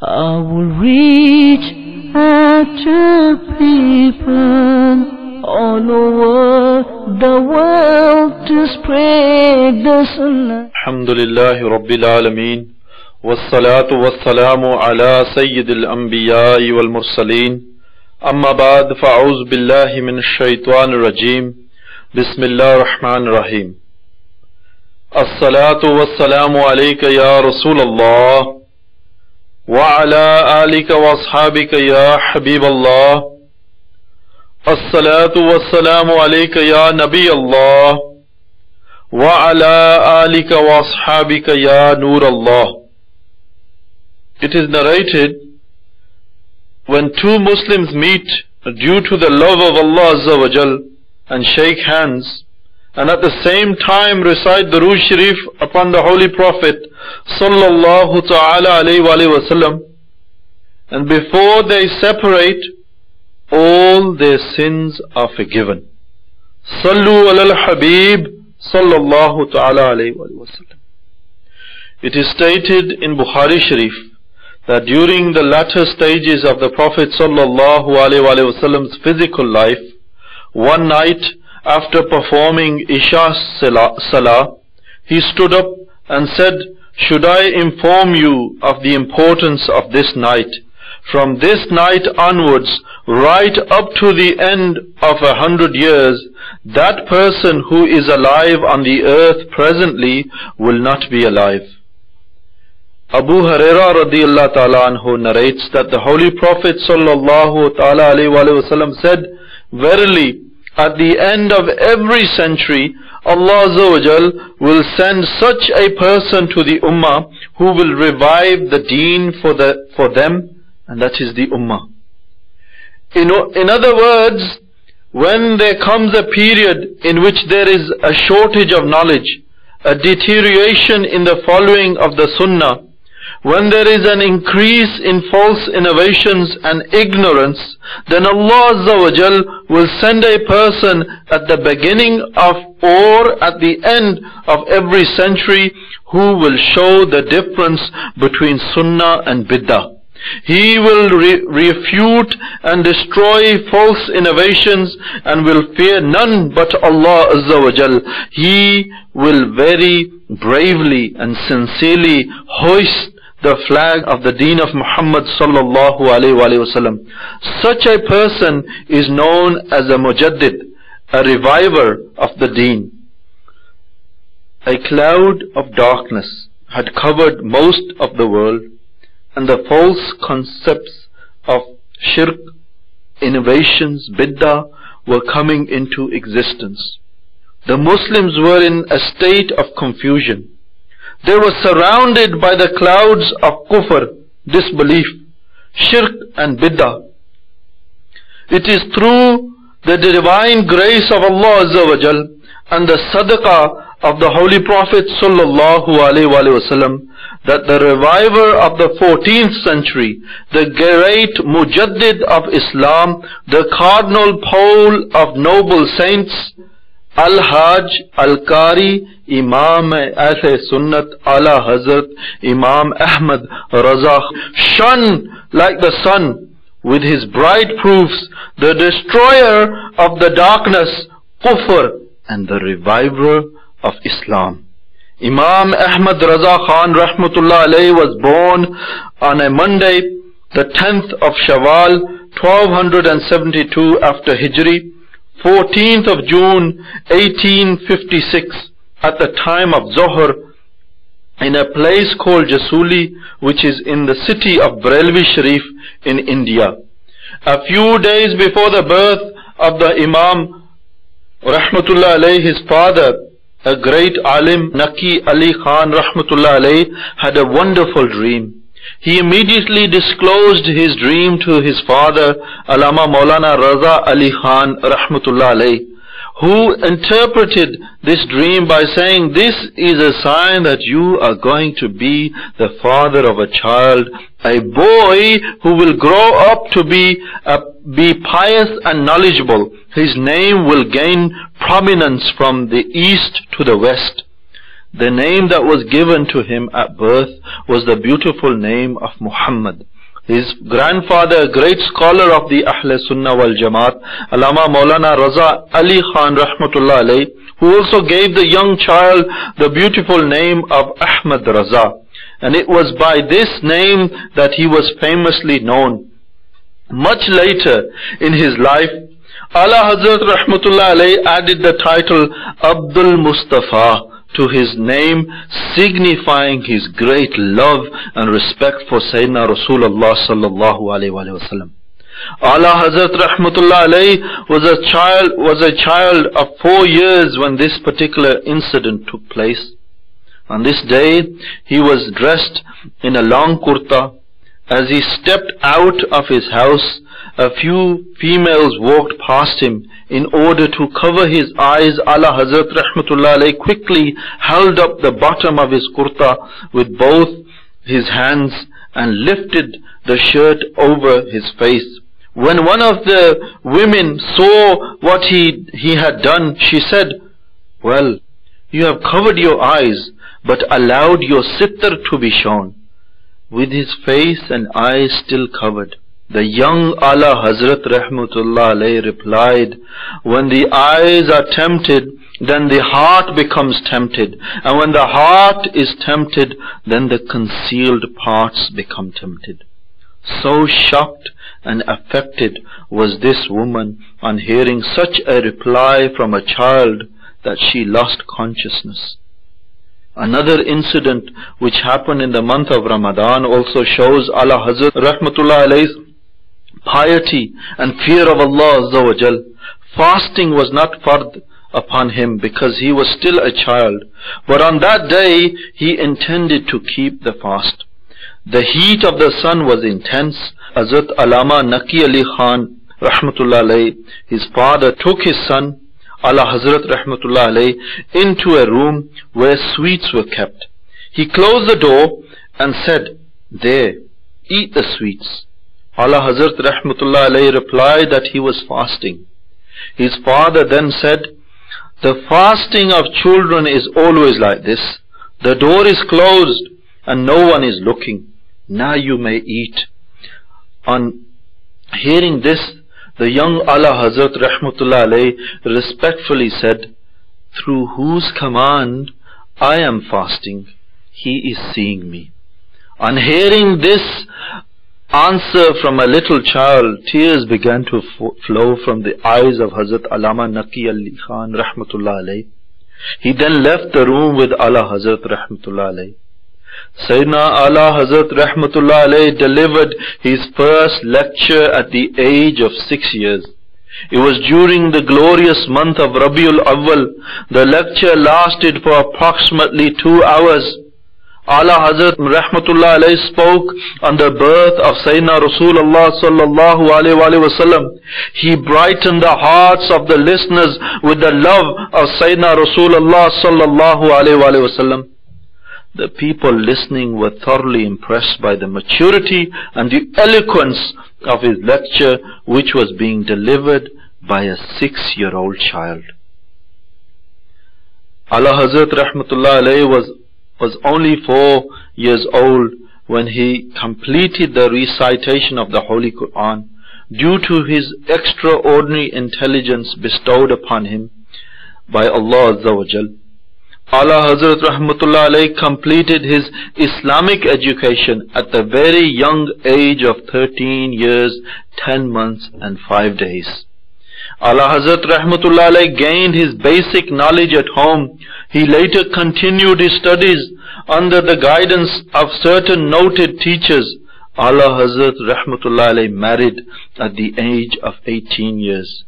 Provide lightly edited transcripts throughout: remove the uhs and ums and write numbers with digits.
I will reach out to people all over the world to spread the sunnah. Alhamdulillahi Rabbil Alameen. Wassalatu wassalamu ala Sayyidil Anbiya'i wal Mursaleen. Amma ba'd, fa'uz billahi min ash-shaytanir rajim. Bismillahir Rahmanir Rahim. As-salatu wassalamu alayka ya Rasulallah. Wa ala alika wa ashabika ya Habiballah. As-salatu wassalamu alayka ya Nabi Allah. Wa ala alika wa ashabika ya Nur Allah. It is narrated, when two Muslims meet due to the love of Allah Azza wa Jal and shake hands, and at the same time recite the Durood Sharif upon the Holy Prophet Sallallahu Ta'ala Alayhi wa Sallam, and before they separate, all their sins are forgiven. Sallu ala al-Habib Sallallahu Ta'ala Alayhi wa Sallam. It is stated in Bukhari Sharif that during the latter stages of the Prophet Sallallahu Alaihi Wasallam's physical life, one night after performing Isha Salah, he stood up and said, "Should I inform you of the importance of this night? From this night onwards, right up to the end of 100 years, that person who is alive on the earth presently will not be alive." Abu Hurairah radiyallahu ta'ala anhu narrates that the Holy Prophet sallallahu ta'ala alayhi wa sallam said, "Verily, at the end of every century, Allah Azza wa Jal will send such a person to the Ummah who will revive the deen for them, and that is the Ummah." In other words, when there comes a period in which there is a shortage of knowledge, a deterioration in the following of the Sunnah, when there is an increase in false innovations and ignorance, then Allah Azza wa Jal will send a person at the beginning of or at the end of every century who will show the difference between Sunnah and Bid'ah. He will refute and destroy false innovations and will fear none but Allah Azza wa Jal. He will very bravely and sincerely hoist the flag of the deen of Muhammad sallallahu alayhi wa sallam. Such a person is known as a mujaddid, a reviver of the deen. A cloud of darkness had covered most of the world, and the false concepts of shirk, innovations, bid'ah were coming into existence. The Muslims were in a state of confusion. They were surrounded by the clouds of kufr, disbelief, shirk and bid'ah. It is through the divine grace of Allah Azza wa Jal and the sadaqah of the Holy Prophet Sallallahu Alaihi Wasallam that the reviver of the 14th century, the great mujaddid of Islam, the cardinal pole of noble saints, Al-Hajj Al-Qari Imam Ahl Sunnat Ala Hazrat Imam Ahmad Raza shone like the sun with his bright proofs, the destroyer of the darkness, kufr, and the reviver of Islam. Imam Ahmad Raza Khan Rahmatullah Alayhi was born on a Monday, the 10th of Shawwal, 1272 after Hijri, 14th of June 1856, at the time of Zohr, in a place called Jasuli, which is in the city of Barelvi Sharif in India. A few days before the birth of the Imam Rahmatullah Alayhi, his father, a great alim, Naqi Ali Khan Rahmatullah Alayhi, had a wonderful dream. He immediately disclosed his dream to his father, Allama Maulana Raza Ali Khan Rahmatullah Alayhi, who interpreted this dream by saying, "This is a sign that you are going to be the father of a child, a boy who will grow up to be pious and knowledgeable. His name will gain prominence from the east to the west." The name that was given to him at birth was the beautiful name of Muhammad. His grandfather, a great scholar of the Ahl Sunnah wal Jamaat, Allama Maulana Raza Ali Khan Rahmatullah Alayh, who also gave the young child the beautiful name of Ahmad Raza. And it was by this name that he was famously known. Much later in his life, Ala Hazrat Rahmatullah Alayh added the title Abdul Mustafa to his name, signifying his great love and respect for Sayyidina Rasulullah sallallahu alayhi wa sallam. Ala Hazrat Rahmatullah Alayh was a child of 4 years when this particular incident took place. On this day, he was dressed in a long kurta. As he stepped out of his house, a few females walked past him. In order to cover his eyes, Ala Hazrat Rahmatullah Alayh quickly held up the bottom of his kurta with both his hands and lifted the shirt over his face. When one of the women saw what he had done, she said, "Well, you have covered your eyes, but allowed your sitr to be shown." With his face and eyes still covered, the young Ala Hazrat Rahmatullah Alayh replied, "When the eyes are tempted, then the heart becomes tempted. And when the heart is tempted, then the concealed parts become tempted." So shocked and affected was this woman on hearing such a reply from a child that she lost consciousness. Another incident which happened in the month of Ramadan also shows Ala Hazrat Rahmatullah Alayh's piety and fear of Allah Azza wa Jal. Fasting was not fard upon him because he was still a child, but on that day he intended to keep the fast. The heat of the sun was intense. Hazrat Allama Naqi Ali Khan Rahmatullah Alayh, his father, took his son Ala Hazrat Rahmatullah Alayh into a room where sweets were kept. He closed the door and said, "There, eat the sweets." Ala Hazrat Rahmatullah Alayh replied that he was fasting. His father then said, "The fasting of children is always like this. The door is closed and no one is looking. Now you may eat." On hearing this, the young Ala Hazrat Rahmatullah Alayh respectfully said, "Through whose command I am fasting, he is seeing me." On hearing this answer from a little child, tears began to flow from the eyes of Hazrat Allama Naqi Ali Khan Rahmatullah Alayh. He then left the room with Ala Hazrat Rahmatullah Alayh. Sayyidina Ala Hazrat Rahmatullah Alayh delivered his first lecture at the age of 6 years. It was during the glorious month of Rabiul Awwal. The lecture lasted for approximately 2 hours. Ala Hazrat Rahmatullah Alayh spoke on the birth of Sayyidina Rasulullah sallallahu alayhi wa sallam. He brightened the hearts of the listeners with the love of Sayyidina Rasulullah sallallahu alayhi wa sallam. The people listening were thoroughly impressed by the maturity and the eloquence of his lecture, which was being delivered by a 6-year-old child. Ala Hazrat Rahmatullah Alayh was only 4 years old when he completed the recitation of the Holy Quran due to his extraordinary intelligence bestowed upon him by Allah Azza wa Jal. Ala Hazrat Rahmatullah Alayh completed his Islamic education at the very young age of 13 years, 10 months and 5 days. Ala Hazrat Rahmatullah Alayh gained his basic knowledge at home. He later continued his studies under the guidance of certain noted teachers. Ala Hazrat Rahmatullah Alayh married at the age of 18 years.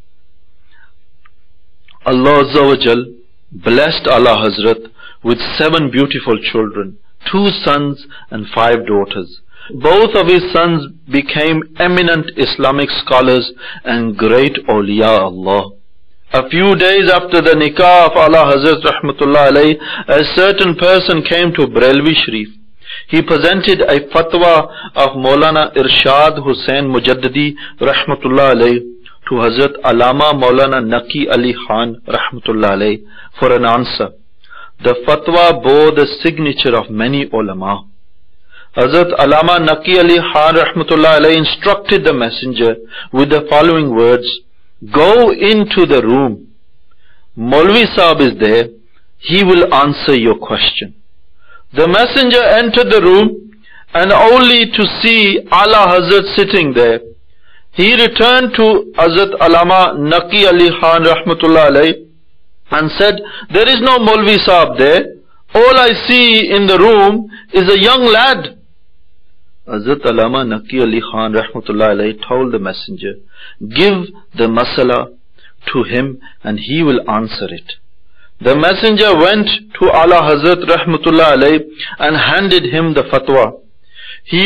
Allah Azza wa Jal blessed Ala Hazrat with 7 beautiful children, 2 sons and 5 daughters. Both of his sons became eminent Islamic scholars and great awliya Allah. A few days after the nikah of Ala Hazrat Rahmatullah Alayh, a certain person came to Brelvi Sharif. He presented a fatwa of Maulana Irshad Hussain Mujaddadi Rahmatullah Alayh to Hazrat Allama Maulana Naqi Ali Khan Rahmatullah Alayh for an answer. The fatwa bore the signature of many ulama. Hazrat Allama Naqi Ali Khan rahmatullah alayhi instructed the messenger with the following words: "Go into the room. Maulvi Sahib is there. He will answer your question." The messenger entered the room, and only to see Ala Hazrat sitting there, he returned to Hazrat Allama Naqi Ali Khan rahmatullah alayhi and said, "There is no Maulvi Sahib there. All I see in the room is a young lad." Hazrat Allama Naqi Ali Khan rahmatullah alayhi told the messenger, "Give the masala to him and he will answer it." The messenger went to Ala Hazrat rahmatullah alayhi and handed him the fatwa. He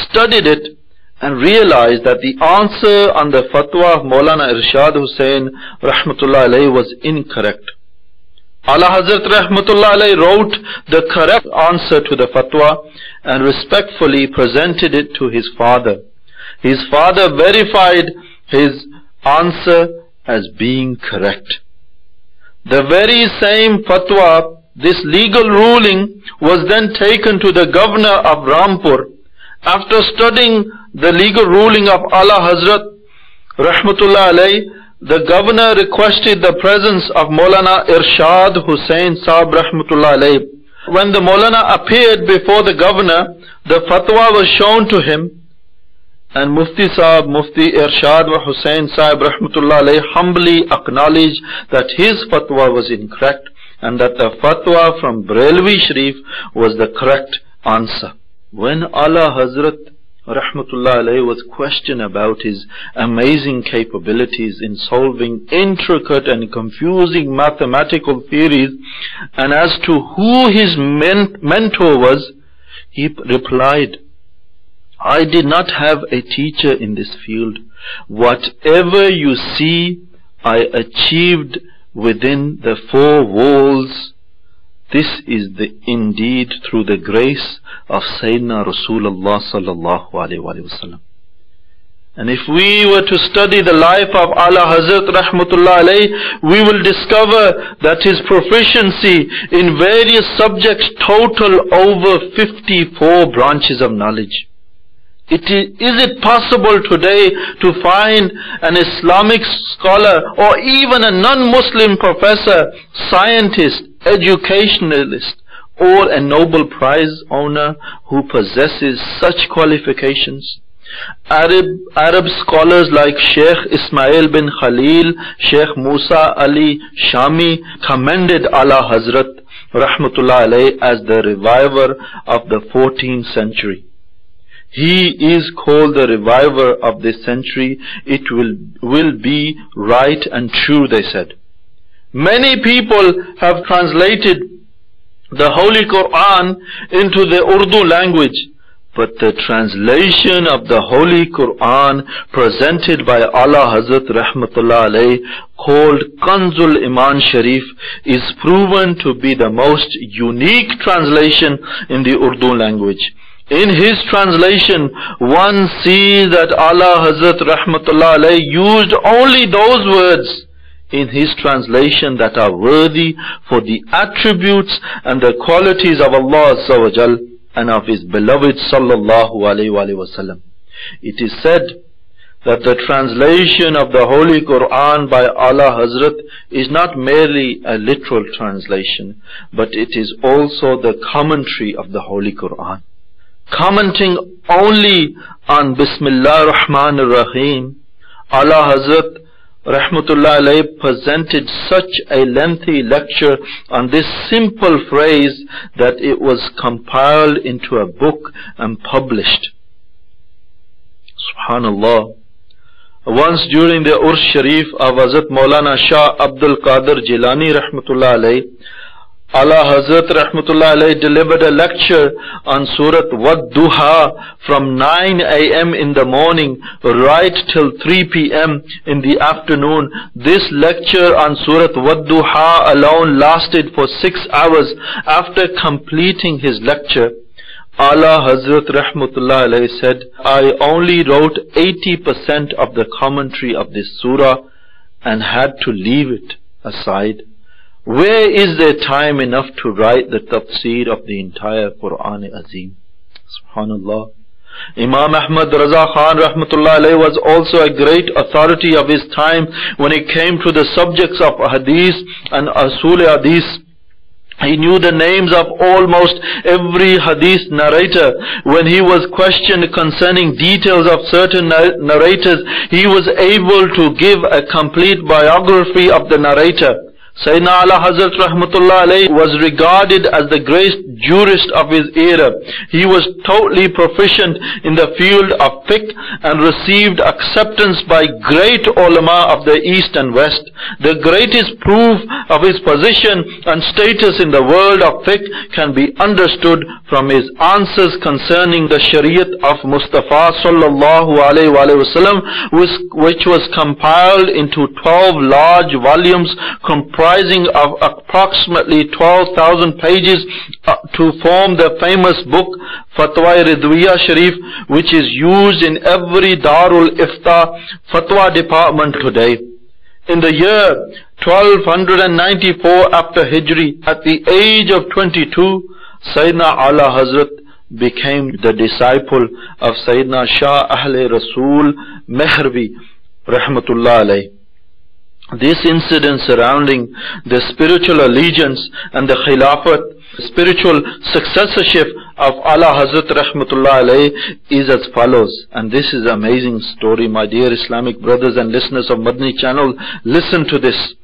studied it and realized that the answer on the fatwa of Maulana Irshad Hussain rahmatullah alayhi was incorrect. Ala Hazrat rahmatullah alayhi wrote the correct answer to the fatwa and respectfully presented it to his father. His father verified his answer as being correct. The very same fatwa, this legal ruling, was then taken to the governor of Rampur. After studying the legal ruling of Ala Hazrat rahmatullah alayhi, the governor requested the presence of Maulana Irshad Hussain Sahib rahmatullah alayhi. When the Maulana appeared before the governor, the fatwa was shown to him, and Mufti Sahib, Mufti Irshad Hussain Sahib rahmatullah alayhi humbly acknowledged that his fatwa was incorrect and that the fatwa from Brelvi Sharif was the correct answer. When Ala Hazrat rahmatullah alayhi was questioned about his amazing capabilities in solving intricate and confusing mathematical theories and as to who his mentor was, he replied, "I did not have a teacher in this field. Whatever you see I achieved within the four walls, this is indeed through the grace of Sayyidina Rasulullah sallallahu alaihi wasallam." And if we were to study the life of Ala Hazrat rahmatullah alayhi, we will discover that his proficiency in various subjects total over 54 branches of knowledge. Is it possible today to find an Islamic scholar or even a non-Muslim professor, scientist, educationalist, or a Nobel Prize owner who possesses such qualifications? Arab scholars like Sheikh Ismail bin Khalil, Sheikh Musa Ali Shami commended Ala Hazrat rahmatullah alayhi as the reviver of the 14th century. He is called the reviver of this century. It will be right and true, they said. Many people have translated the Holy Quran into the Urdu language, but the translation of the Holy Quran presented by Ala Hazrat rahmatullah alayhi, called Kanzul Iman Sharif, is proven to be the most unique translation in the Urdu language. In his translation, one sees that Ala Hazrat rahmatullah alayhi used only those words in his translation that are worthy for the attributes and the qualities of Allah Azza wa Jal and of His beloved sallallahu alayhi wa sallam. It is said that the translation of the Holy Quran by Ala Hazrat is not merely a literal translation, but it is also the commentary of the Holy Quran. Commenting only on Bismillah Rahman Rahim, Ala Hazrat rahmatullah alayhi presented such a lengthy lecture on this simple phrase that it was compiled into a book and published. Subhanallah. Once during the Urs Sharif of Hazrat Maulana Shah Abdul Qadir Jilani rahmatullah alayhi, Ala Hazrat rahmatullah alayhi delivered a lecture on Surat Wad-Duha from 9 a.m. in the morning right till 3 p.m. in the afternoon. This lecture on Surat Wad-Duha alone lasted for 6 hours. After completing his lecture, Ala Hazrat rahmatullah alayhi said, "I only wrote 80% of the commentary of this surah and had to leave it aside. Where is there time enough to write the tafsir of the entire Quran Azim? Subhanallah. Imam Ahmad Raza Khan rahmatullah alayhi was also a great authority of his time when it came to the subjects of hadith and usul hadith. He knew the names of almost every hadith narrator. When he was questioned concerning details of certain narrators, he was able to give a complete biography of the narrator. Sayyidina Ala Hazrat rahmatullah alayhi was regarded as the great jurist of his era. He was totally proficient in the field of fiqh and received acceptance by great ulama of the east and west. The greatest proof of his position and status in the world of fiqh can be understood from his answers concerning the Shariat of Mustafa sallallahu alayhi wasallam, which was compiled into 12 large volumes comprising of approximately 12,000 pages to form the famous book Fatwa Ridwiya Sharif, which is used in every Darul Ifta Fatwa department today. In the year 1294 after Hijri, at the age of 22, Sayyidina Ala Hazrat became the disciple of Sayyidina Shah Ahle Rasul Mehrvi rahmatullah alayhi. This incident surrounding the spiritual allegiance and the Khilafat, spiritual successorship of Ala Hazrat rahmatullah alayhi is as follows. And this is an amazing story, my dear Islamic brothers and listeners of Madani channel. Listen to this.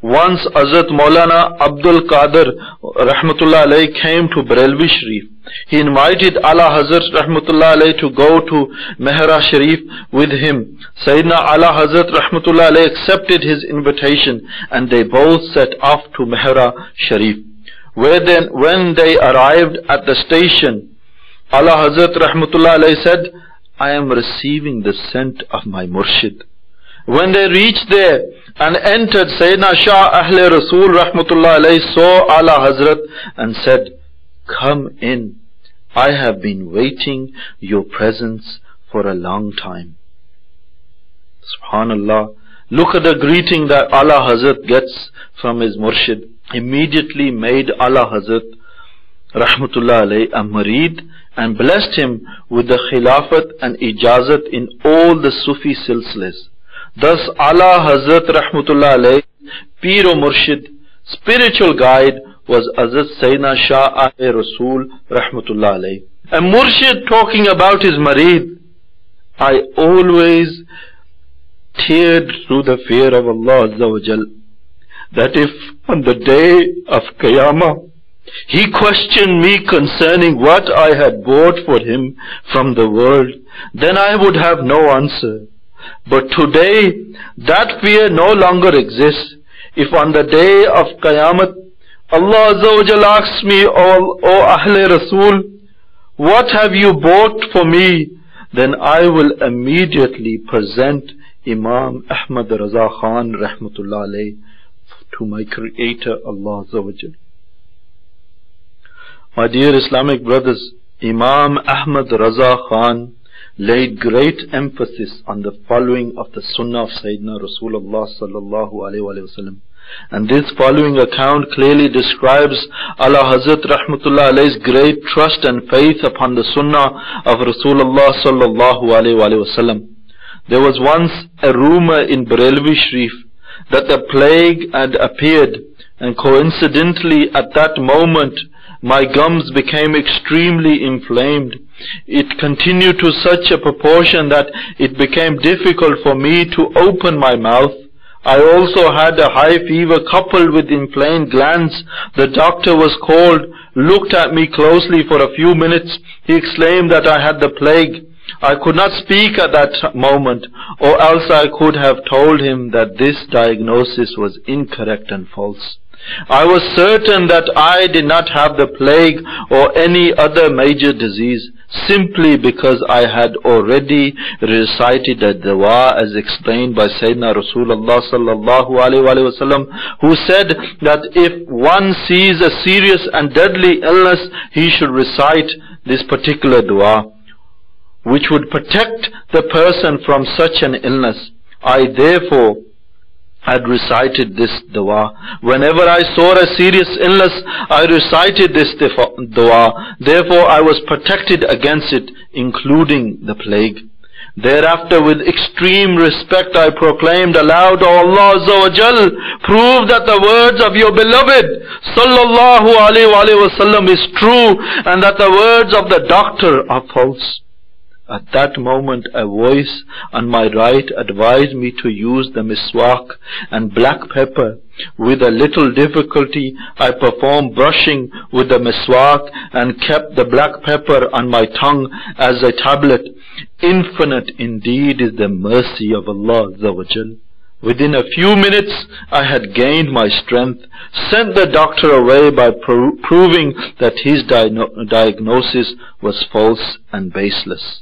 Once Hazrat Maulana Abdul Qadir rahmatullah alayhi came to Barelvi Sharif. He invited Ala Hazrat rahmatullah alayhi to go to Mehra Sharif with him. Sayyidina Ala Hazrat rahmatullah alayhi accepted his invitation and they both set off to Mehra Sharif. When they arrived at the station, Ala Hazrat rahmatullah alayhi said, I am receiving the scent of my Murshid. When they reached there and entered, Sayyidina Shah Ahle Rasul rahmatullah alayhi saw Ala Hazrat and said, come in. I have been waiting your presence for a long time. Subhanallah. Look at the greeting that Ala Hazrat gets from his Murshid. Immediately made Ala Hazrat rahmatullah alayhi a Murid and blessed him with the Khilafat and Ijazat in all the Sufi silsilas. Thus Ala Hazrat rahmatullah alayhi, Pir o Murshid, spiritual guide, was Hazrat Sayyidina Shah Ahle Rasul rahmatullah alayhi. A Murshid talking about his Murid. I always teared through the fear of Allah Azza wa Jal, that if on the day of Qiyamah he questioned me concerning what I had bought for him from the world, then I would have no answer. But today that fear no longer exists. If on the day of Qiyamah Allah Azza wa Jal asks me, O Ahle Rasul, what have you bought for me? Then I will immediately present Imam Ahmad Raza Khan rahmatullah alayhi to my Creator Allah Azza wa Jal. My dear Islamic brothers, Imam Ahmad Raza Khan laid great emphasis on the following of the Sunnah of Sayyidina Rasulullah sallallahu alayhi wa sallam. And this following account clearly describes Ala Hazrat rahmatullah alayhi's great trust and faith upon the Sunnah of Rasulullah sallallahu alayhi wa sallam. There was once a rumor in Barelvi Sharif that the plague had appeared, and coincidentally at that moment my gums became extremely inflamed. It continued to such a proportion that it became difficult for me to open my mouth. I also had a high fever coupled with inflamed glands. The doctor was called, looked at me closely for a few minutes. He exclaimed that I had the plague. I could not speak at that moment, or else I could have told him that this diagnosis was incorrect and false. I was certain that I did not have the plague or any other major disease, simply because I had already recited the dua as explained by Sayyidina Rasulullah sallallahu alayhi wa sallam, who said that if one sees a serious and deadly illness, he should recite this particular dua, which would protect the person from such an illness. I therefore had recited this dua. Whenever I saw a serious illness, I recited this dua. Therefore I was protected against it, including the plague. Thereafter, with extreme respect, I proclaimed aloud, O Allah Azza wa Jal, prove that the words of your beloved sallallahu alaihi wasallam is true, and that the words of the doctor are false. At that moment, a voice on my right advised me to use the miswak and black pepper. With a little difficulty, I performed brushing with the miswak and kept the black pepper on my tongue as a tablet. Infinite indeed is the mercy of Allah Azza wa Jal. Within a few minutes, I had gained my strength, sent the doctor away by proving that his diagnosis was false and baseless.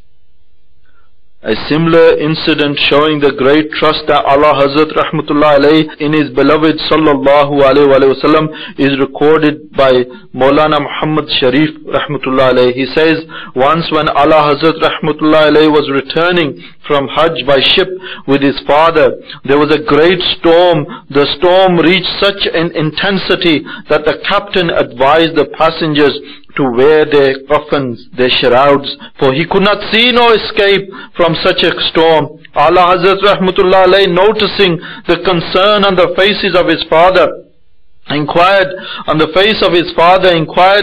A similar incident showing the great trust that Allah Hazrat Rahmatullah alayhi in His beloved Sallallahu Alaihi Wasallam is recorded by Maulana Muhammad Sharif Rahmatullah alayhi. He says, once when Allah Hazrat Rahmatullah alayhi was returning from Hajj by ship with his father, there was a great storm. The storm reached such an intensity that the captain advised the passengers to wear their coffins, their shrouds, for he could not see no escape from such a storm. Allah Hazrat Rahmatullah alayhi, noticing the concern on the faces of his father, inquired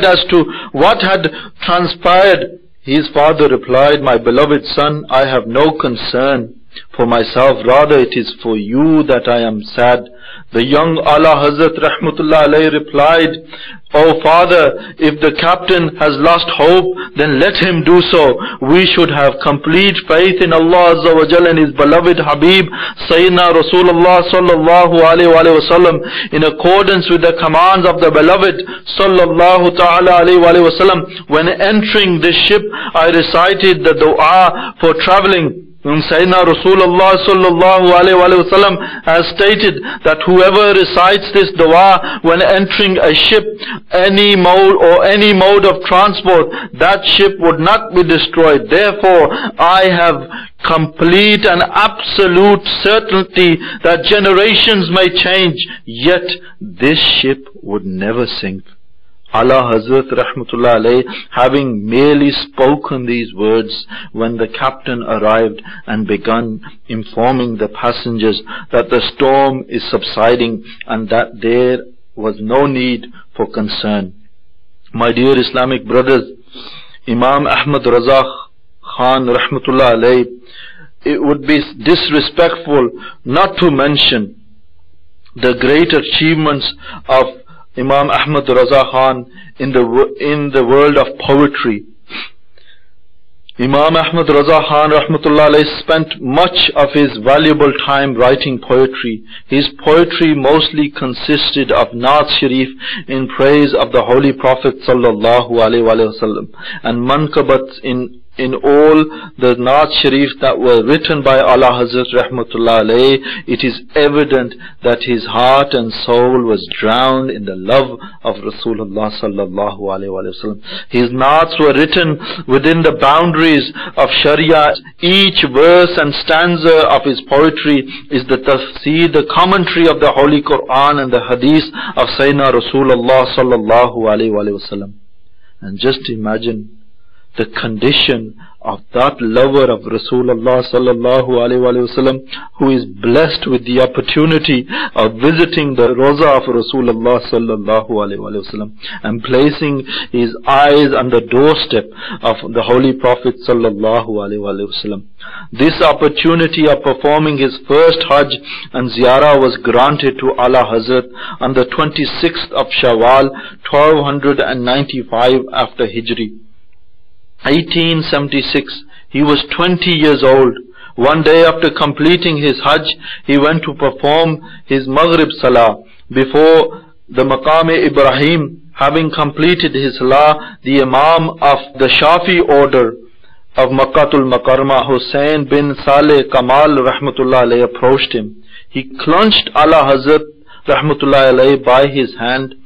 as to what had transpired. His father replied, my beloved son, I have no concern for myself, rather it is for you that I am sad. The young Allah Hazrat Rahmatullah alayhi replied, O father, if the captain has lost hope, then let him do so. We should have complete faith in Allah Azza wa Jalla and His beloved Habib Sayyidina Rasulullah Sallallahu Alaihi Wasallam, in accordance with the commands of the beloved Sallallahu Ta'ala Alaihi Wasallam. When entering this ship, I recited the dua for traveling. Sayyidina Rasulullah Sallallahu Alaihi Wasallam has stated that whoever recites this dua when entering a ship, any mode of transport, that ship would not be destroyed. Therefore, I have complete and absolute certainty that generations may change, yet this ship would never sink. Allah Hazrat Rahmatullah alayhi, having merely spoken these words when the captain arrived and begun informing the passengers that the storm is subsiding and that there was no need for concern. My dear Islamic brothers, Imam Ahmad Raza Khan Rahmatullah alayhi, it would be disrespectful not to mention the great achievements of Imam Ahmad Raza Khan in the world of poetry. Imam Ahmad Raza Khan Rahmatullah alayhi spent much of his valuable time writing poetry. His poetry mostly consisted of Naat Sharif in praise of the Holy Prophet Sallallahu Alaihi Wasallam and Mankabats in all the Naat Sharif that were written by Allah Hazrat Rahmatullah alayhi. It is evident that his heart and soul was drowned in the love of Rasulullah Sallallahu Alaihi Wasallam. His Naats were written within the boundaries of Sharia. Each verse and stanza of his poetry is the tafsir, the commentary of the Holy Quran and the Hadith of Sayyidina Rasulullah Sallallahu Alaihi Wasallam. And just imagine the condition of that lover of Rasulullah Sallallahu Alaihi Wasallam who is blessed with the opportunity of visiting the Roza of Rasulullah Sallallahu Alaihi Wasallam and placing his eyes on the doorstep of the Holy Prophet Sallallahu Alaihi Wasallam. This opportunity of performing his first Hajj and Ziyarah was granted to Allah Hazrat on the 26th of Shawwal 1295 after Hijri 1876. He was 20 years old. One day after completing his Hajj, he went to perform his Maghrib Salah before the Maqam Ibrahim. Having completed his Salah, the Imam of the Shafi order of Makkatul Makarma, Hussain bin Saleh Kamal Rahmatullah alayhi, approached him. He clutched Allah Hazrat Rahmatullah alayhi by his hand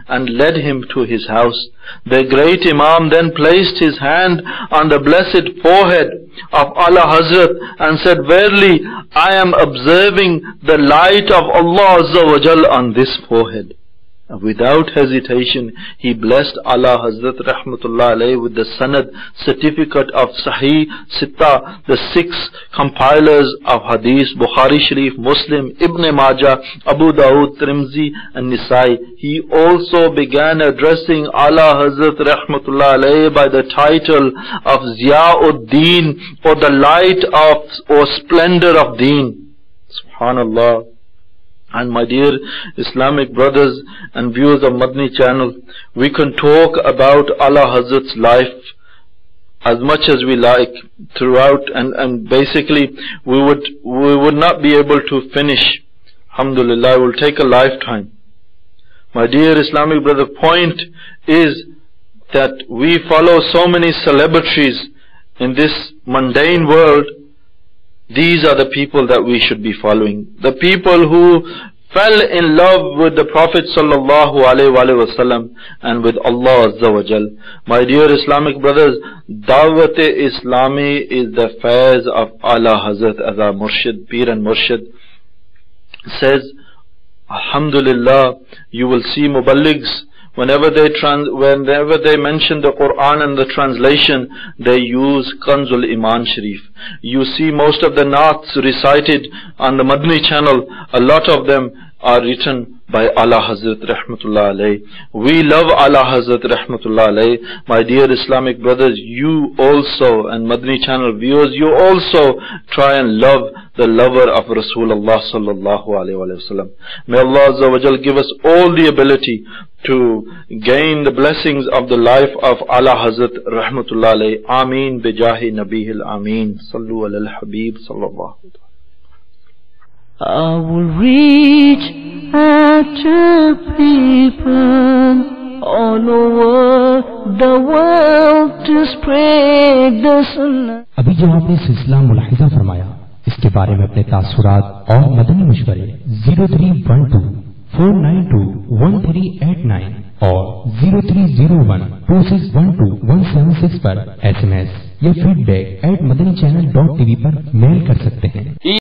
and led him to his house. The great Imam then placed his hand on the blessed forehead of Ala Hazrat and said, "Verily, I am observing the light of Allah Azza wa Jal on this forehead." Without hesitation, he blessed Ala Hazrat Rahmatullah alayhi with the Sanad certificate of Sahih Sitta, the 6 compilers of Hadith, Bukhari Sharif, Muslim, Ibn Majah, Abu Dawud, Tirmidhi and Nisai. He also began addressing Ala Hazrat Rahmatullah alayhi by the title of Ziyauddin, or the light of, or splendor of Deen. Subhanallah. And my dear Islamic brothers and viewers of Madani channel, we can talk about Ala Hazrat's life as much as we like throughout, and basically we would not be able to finish. Alhamdulillah, it will take a lifetime. My dear Islamic brother, point is that we follow so many celebrities in this mundane world. These are the people that we should be following. The people who fell in love with the Prophet sallallahu alaihi wasallam and with Allah Azza wa Jal. My dear Islamic brothers, Dawat-e-Islami is the faiz of Ala Hazrat as our Murshid, Peer and Murshid. Says, Alhamdulillah, you will see Muballighs, whenever they mention the Quran and the translation, they use Kanzul Iman Sharif. You see most of the Naats recited on the Madani channel, a lot of them are written by Ala Hazrat Rahmatullah alayhi. We love Ala Hazrat Rahmatullah alayhi. My dear Islamic brothers, you also, and Madani channel viewers, you also try and love the lover of Rasulullah sallallahu alayhi wa sallam. May Allah Azza wa Jal give us all the ability to gain the blessings of the life of Ala Hazrat Rahmatullah alayhi. Ameen bijahi nabihil ameen. Sallu ala al-habib sallallahu alayhi wa. I will reach out to people all over the world to spread the sunnah. अभी जो आपने सिलसिला मुलाहिजा फरमाया, इसके बारे में अपने तासुरात और मदनी मशवरे 0312-492-1389 और 0301-2612-176 पर SMS या feedback@madanichannel.tv पर मेल कर सकते हैं।